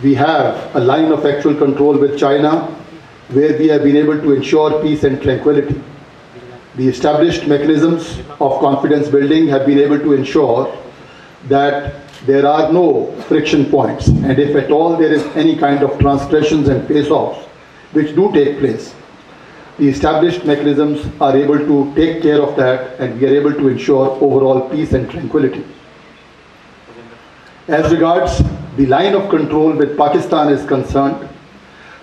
We have a line of actual control with China where we have been able to ensure peace and tranquility. The established mechanisms of confidence building have been able to ensure that there are no friction points, and if at all there is any kind of transgressions and face-offs which do take place, the established mechanisms are able to take care of that, and we are able to ensure overall peace and tranquility. As regards the line of control with Pakistan is concerned,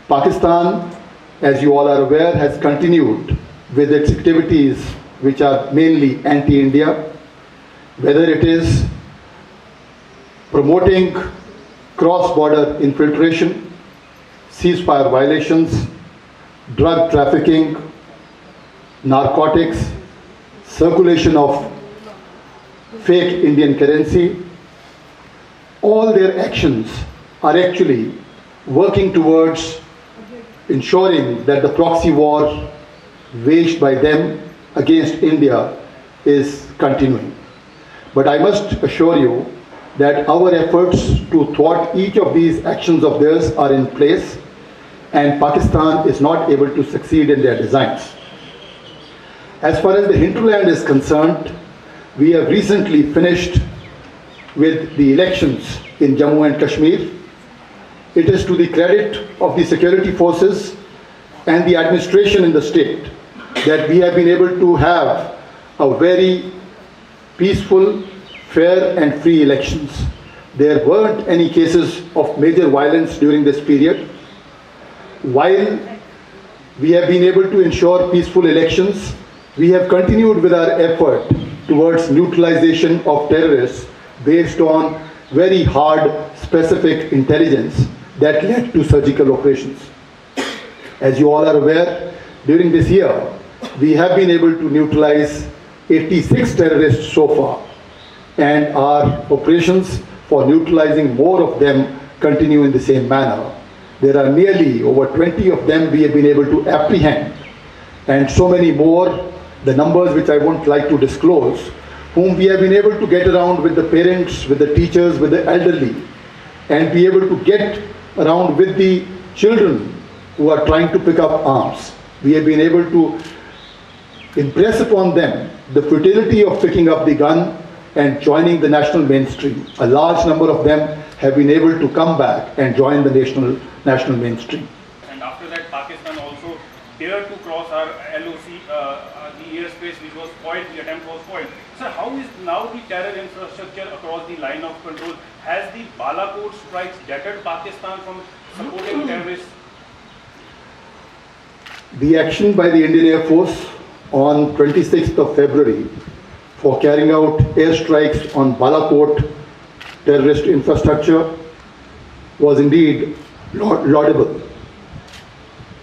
Pakistan, as you all are aware, has continued with its activities which are mainly anti-India, whether it is promoting cross-border infiltration, ceasefire violations, drug trafficking, narcotics, circulation of fake Indian currency. All their actions are actually working towards ensuring that the proxy war waged by them against India is continuing. But I must assure you that our efforts to thwart each of these actions of theirs are in place, and Pakistan is not able to succeed in their designs. As far as the hinterland is concerned, we have recently finished with the elections in Jammu and Kashmir. It is to the credit of the security forces and the administration in the state that we have been able to have a very peaceful, fair and free elections. There weren't any cases of major violence during this period. While we have been able to ensure peaceful elections, we have continued with our effort towards neutralization of terrorists based on very hard, specific intelligence that led to surgical operations. As you all are aware, during this year, we have been able to neutralize 86 terrorists so far, and our operations for neutralizing more of them continue in the same manner. There are nearly over 20 of them we have been able to apprehend, and so many more, the numbers which I won't like to disclose, whom we have been able to get around with the parents, with the teachers, with the elderly, and be able to get around with the children who are trying to pick up arms. We have been able to impress upon them the futility of picking up the gun and joining the national mainstream. A large number of them have been able to come back and join the national mainstream. And after that, Pakistan also dared to cross our LOC, the airspace which was spoiled, the attempt was spoiled. So how is now the terror infrastructure across the line of control? Has the Balakot strikes deterred Pakistan from supporting terrorists? The action by the Indian Air Force on 26th of February for carrying out airstrikes on Balakot terrorist infrastructure was indeed laudable.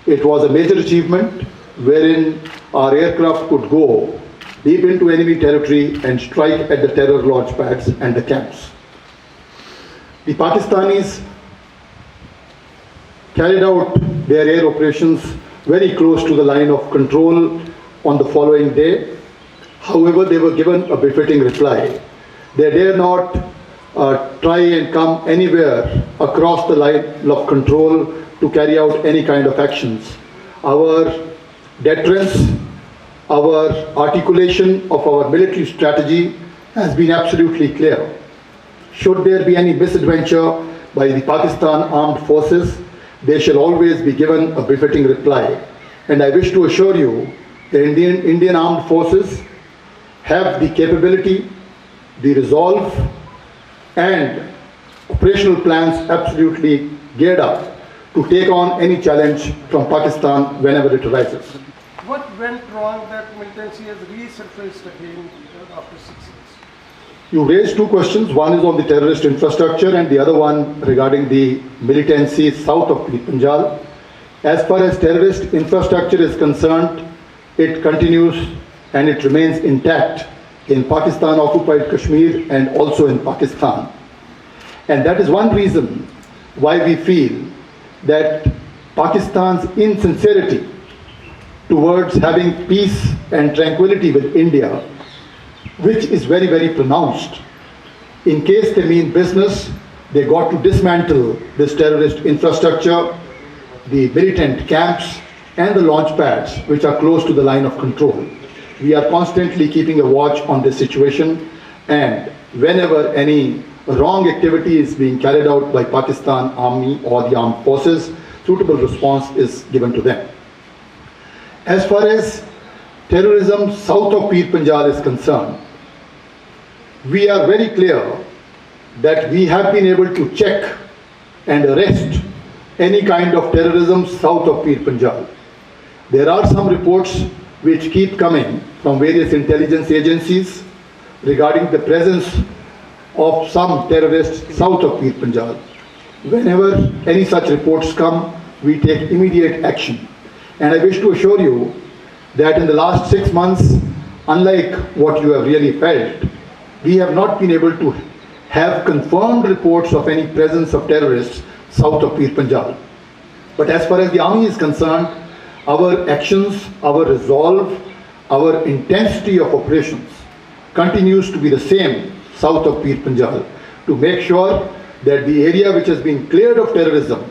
It was a major achievement wherein our aircraft could go deep into enemy territory and strike at the terror launch pads and the camps. The Pakistanis carried out their air operations very close to the line of control on the following day. However, they were given a befitting reply. They dare not try and come anywhere across the line of control to carry out any kind of actions. Our deterrence, our articulation of our military strategy has been absolutely clear. Should there be any misadventure by the Pakistan armed forces, they shall always be given a befitting reply. And I wish to assure you, the Indian armed forces have the capability, the resolve, and operational plans absolutely geared up to take on any challenge from Pakistan whenever it arises. What went wrong that militancy has resurfaced again after 6 years? You raised two questions. One is on the terrorist infrastructure and the other one regarding the militancy south of the Punjab. As far as terrorist infrastructure is concerned, it continues and it remains intact in Pakistan occupied Kashmir and also in Pakistan. And that is one reason why we feel that Pakistan's insincerity towards having peace and tranquility with India, which is very, very pronounced. In case they mean business, They got to dismantle this terrorist infrastructure, the militant camps, and the launch pads which are close to the line of control. We are constantly keeping a watch on this situation, and whenever any wrong activity is being carried out by Pakistan Army or the armed forces, suitable response is given to them. As far as terrorism south of Pir Panjal is concerned, we are very clear that we have been able to check and arrest any kind of terrorism south of Pir Panjal. There are some reports which keep coming from various intelligence agencies regarding the presence of some terrorists south of Pir Panjal. Whenever any such reports come, we take immediate action. And I wish to assure you that in the last 6 months, unlike what you have really felt, we have not been able to have confirmed reports of any presence of terrorists south of Pir Panjal. But as far as the army is concerned, our actions, our resolve, our intensity of operations continues to be the same south of Pir Panjal, to make sure that the area which has been cleared of terrorism,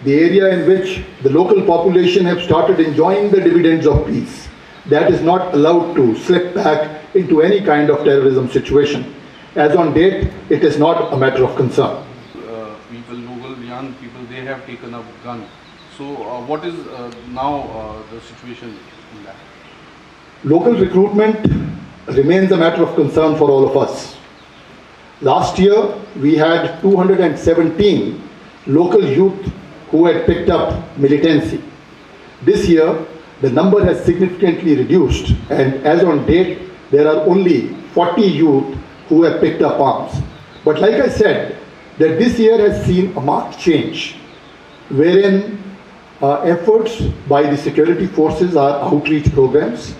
the area in which the local population have started enjoying the dividends of peace, that is not allowed to slip back into any kind of terrorism situation. As on date, it is not a matter of concern. People, local young people, they have taken up gun. So what is now the situation in that? Local recruitment remains a matter of concern for all of us. Last year, we had 217 local youth who had picked up militancy. This year, the number has significantly reduced, and as on date, there are only 40 youth who have picked up arms. But like I said, that this year has seen a marked change, wherein efforts by the security forces, our outreach programs,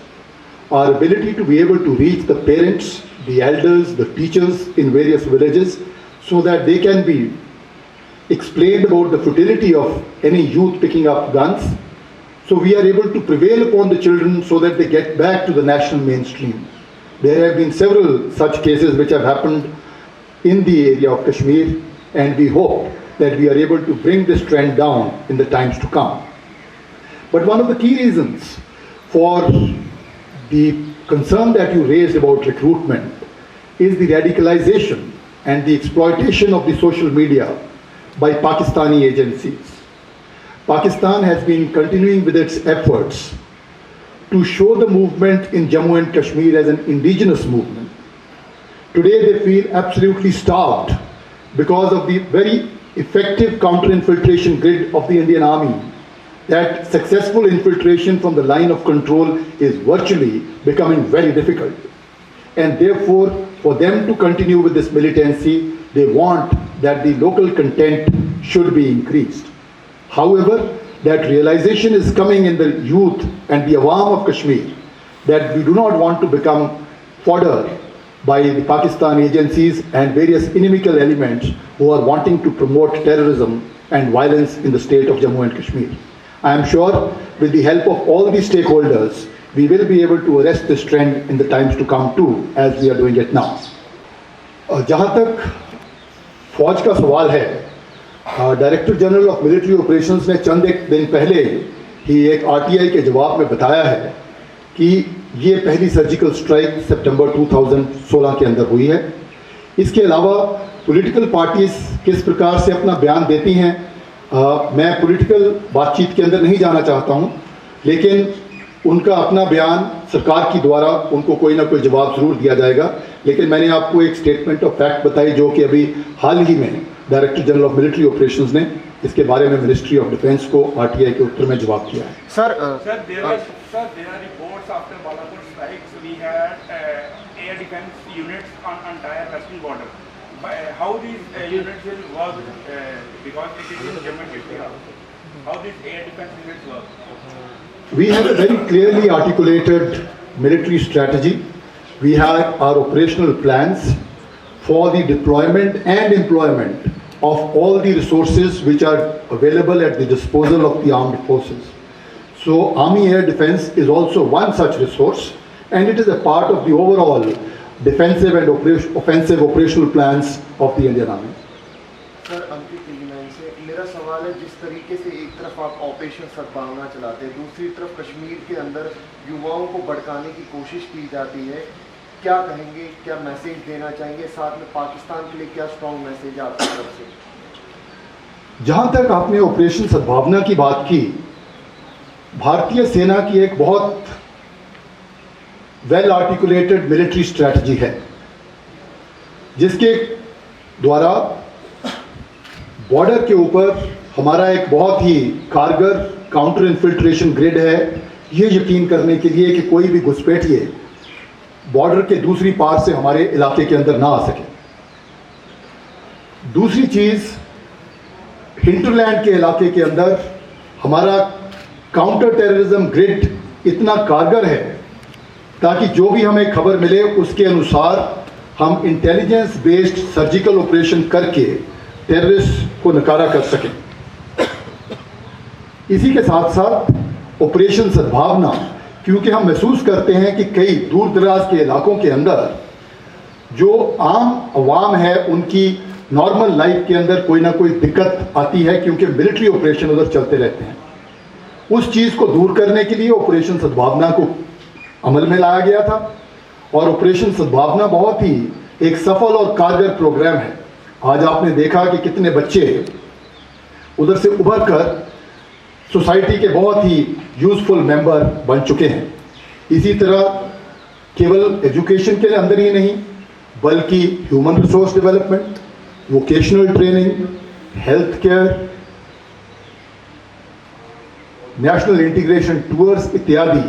our ability to be able to reach the parents, the elders, the teachers in various villages, so that they can be explained about the futility of any youth picking up guns. So we are able to prevail upon the children so that they get back to the national mainstream. There have been several such cases which have happened in the area of Kashmir, and we hope that we are able to bring this trend down in the times to come. But one of the key reasons for the concern that you raised about recruitment is the radicalization and the exploitation of the social media by Pakistani agencies. Pakistan has been continuing with its efforts to show the movement in Jammu and Kashmir as an indigenous movement. Today they feel absolutely starved because of the very effective counter-infiltration grid of the Indian Army. That successful infiltration from the line of control is virtually becoming very difficult. And therefore, for them to continue with this militancy, they want that the local content should be increased. However, that realization is coming in the youth and the Awam of Kashmir, that we do not want to become fodder by the Pakistan agencies and various inimical elements who are wanting to promote terrorism and violence in the state of Jammu and Kashmir. I am sure with the help of all the stakeholders, we will be able to arrest this trend in the times to come too, as we are doing it now. जहाँ तक फौज का सवाल है, director general of military operations ने चंद एक दिन पहले ही एक आरटीआई के जवाब में बताया है कि ये पहली सर्जिकल स्ट्राइक सितंबर 2016 के अंदर हुई है. इसके अलावा पॉलिटिकल पार्टीज किस प्रकार से अपना बयान देती हैं, मैं पॉलिटिकल बातचीत के अंदर नहीं जाना चाहता हूं, लेकिन उनका अपना बयान सरकार की द्वारा उनको कोई ना कोई जवाब ज़रूर दिया जाएगा. लेकिन मैंने आपको एक स्टेटमेंट ऑफ फैक्ट बताई जो कि अभी हाल ही में director general of military operations ने इसके बारे में मिनिस्ट्री ऑफ डिफेंस को आरटीआई के उत्तर में जवाब दिया है. Sir, There are reports after Balakot strikes we had air defense units on entire western border. How these units will work because it is in Jammu and Kashmir. How these air defense units work? We have a very clearly articulated military strategy. We have our operational plans for the deployment and employment of all the resources which are available at the disposal of the armed forces. So Army Air Defense is also one such resource, and it is a part of the overall defensive and offensive operational plans of the Indian Army. सवाल है, जिस तरीके से एक तरफ आप operation सद्भावना चलाते हैं, दूसरी तरफ कश्मीर के अंदर युवाओं को भड़काने की कोशिश की जाती है, क्या कहेंगे, क्या मैसेज देना चाहेंगे, साथ में पाकिस्तान के लिए क्या स्ट्रॉन्ग मैसेज है आपकी तरफ से? जहाँ तक आपने ऑपरेशन सद्भावना की बात की, भारतीय सेना की एक बहुत वेल आर्टिकुलेटेड मिलिट्री स्ट्रैटेजी है, जिसके द्वारा बॉर्डर के ऊपर हमारा एक बहुत ही कारगर काउंटर इन्फिल्ट्रेशन ग्रिड है, ये यकीन करने के लिए कि कोई भी घुसपैठिए बॉर्डर के दूसरी पार से हमारे इलाके के अंदर ना आ सके। दूसरी चीज़, हिंटरलैंड के इलाके के अंदर हमारा काउंटर टेररिज्म ग्रिड इतना कारगर है ताकि जो भी हमें खबर मिले उसके अनुसार हम इंटेलिजेंस बेस्ड सर्जिकल ऑपरेशन करके टेररिस्ट को नकारा कर सकें। इसी के साथ साथ ऑपरेशन सद्भावना, क्योंकि हम महसूस करते हैं कि कई दूर दराज के इलाकों के अंदर जो आम अवाम है उनकी नॉर्मल लाइफ के अंदर कोई ना कोई दिक्कत आती है, क्योंकि मिलिट्री ऑपरेशन उधर चलते रहते हैं। उस चीज़ को दूर करने के लिए ऑपरेशन सद्भावना को अमल में लाया गया था, और ऑपरेशन सद्भावना बहुत ही एक सफल और कारगर प्रोग्राम है। आज आपने देखा कि कितने बच्चे उधर से उभर कर सोसाइटी के बहुत ही यूजफुल मेंबर बन चुके हैं। इसी तरह केवल एजुकेशन के अंदर ही नहीं, बल्कि human resource development, vocational training, health care, national integration tours इत्यादि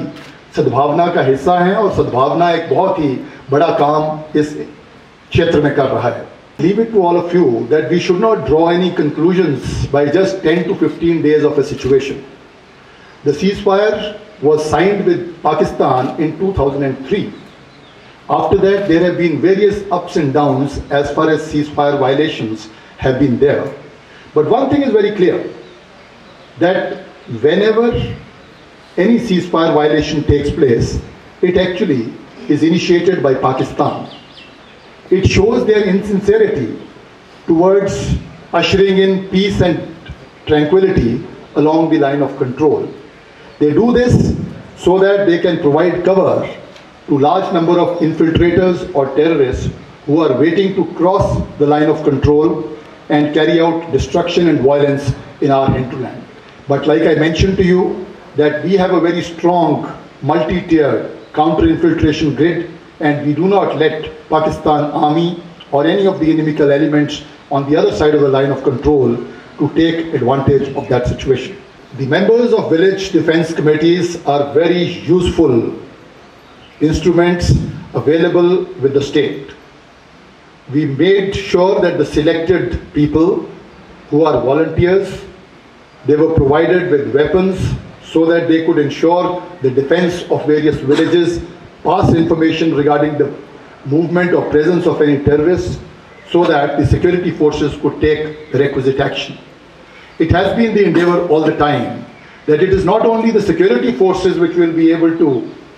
सद्भावना का हिस्सा हैं, और सद्भावना एक बहुत ही बड़ा काम इस क्षेत्र में कर रहा है। Leave it to all of you that we should not draw any conclusions by just 10 to 15 days of a situation. The ceasefire was signed with Pakistan in 2003. After that, there have been various ups and downs as far as ceasefire violations have been there. But one thing is very clear, that whenever any ceasefire violation takes place, it actually is initiated by Pakistan. It shows their insincerity towards ushering in peace and tranquility along the line of control. They do this so that they can provide cover to large number of infiltrators or terrorists who are waiting to cross the line of control and carry out destruction and violence in our hinterland. But like I mentioned to you, that we have a very strong multi-tiered counter-infiltration grid, and we do not let Pakistan Army or any of the inimical elements on the other side of the line of control to take advantage of that situation. The members of village defense committees are very useful instruments available with the state. We made sure that the selected people who are volunteers, they were provided with weapons so that they could ensure the defense of various villages, pass information regarding the movement or presence of any terrorists, so that the security forces could take the requisite action. It has been the endeavor all the time that it is not only the security forces which will be able to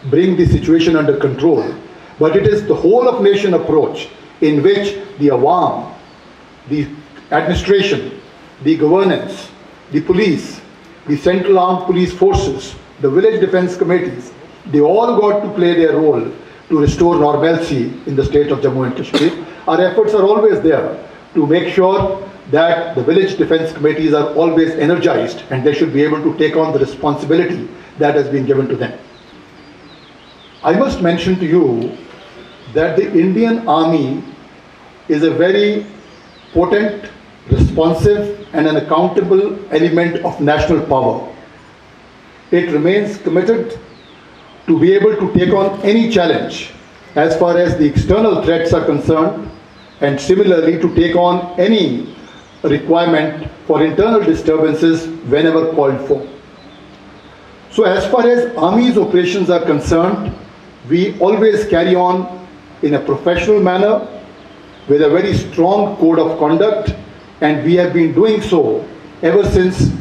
bring the situation under control, but it is the whole of nation approach in which the Awam, the administration, the governance, the police, the central armed police forces, the village defense committees, they all got to play their role to restore normalcy in the state of Jammu and Kashmir. Our efforts are always there to make sure that the village defense committees are always energized and they should be able to take on the responsibility that has been given to them. I must mention to you that the Indian Army is a very potent, responsive and an accountable element of national power. It remains committed to be able to take on any challenge as far as the external threats are concerned, and similarly to take on any requirement for internal disturbances whenever called for. So as far as Army's operations are concerned, we always carry on in a professional manner with a very strong code of conduct, and we have been doing so ever since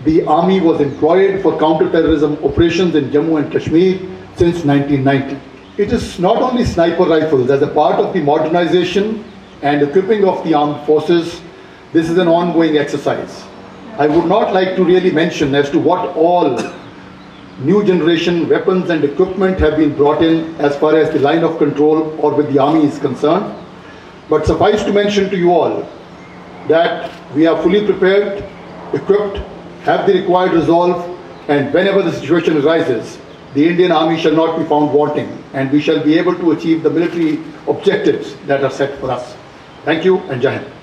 the Army was employed for counter-terrorism operations in Jammu and Kashmir since 1990. It is not only sniper rifles. As a part of the modernization and equipping of the armed forces, this is an ongoing exercise. I would not like to really mention as to what all new generation weapons and equipment have been brought in as far as the line of control or with the army is concerned. But suffice to mention to you all that we are fully prepared, equipped, have the required resolve, and whenever the situation arises, the Indian Army shall not be found wanting, and we shall be able to achieve the military objectives that are set for us. Thank you and Jai Hind.